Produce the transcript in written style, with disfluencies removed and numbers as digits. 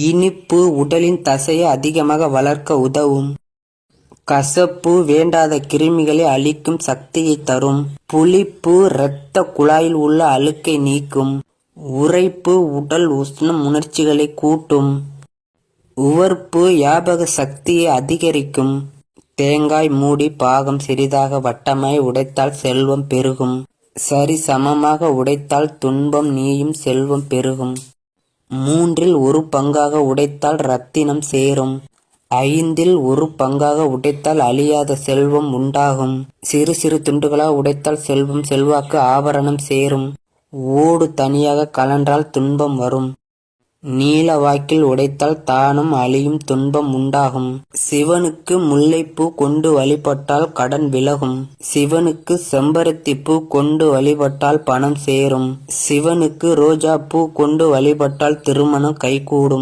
இனிப்பு உடலின் தசையை அதிகமாக வளர்க்க உதவும். கசப்பு வேண்டாத கிருமிகளை அழிக்கும் சக்தியை தரும். புளிப்பு இரத்த குழாயில் உள்ள அழுக்கை நீக்கும். உரைப்பு உடல் உஷ்ணம் உணர்ச்சிகளை கூட்டும். உவர்ப்பு ஞாபக சக்தியை அதிகரிக்கும். தேங்காய் மூடி பாகம் சிறிதாக வட்டமாய் உடைத்தால் செல்வம் பெருகும். சரி சமமாக உடைத்தால் துன்பம் நீயும் செல்வம் பெருகும். 1/3 பங்காக உடைத்தால் ரத்தினம் சேரும். 1/5 பங்காக உடைத்தால் அழியாத செல்வம் உண்டாகும். சிறு சிறு துண்டுகளாக உடைத்தால் செல்வம் செல்வாக்கு ஆபரணம் சேரும். ஓடு தனியாக கலன்றால் துன்பம் வரும். நீல வாக்கில் உடைத்தால் தானும் அழியும் துன்பம் உண்டாகும். சிவனுக்கு முல்லைப்பூ கொண்டு வழிபட்டால் கடன் விலகும். சிவனுக்கு செம்பருத்தி பூ கொண்டு வழிபட்டால் பணம் சேரும். சிவனுக்கு ரோஜா பூ கொண்டு வழிபட்டால் திருமணம் கைகூடும்.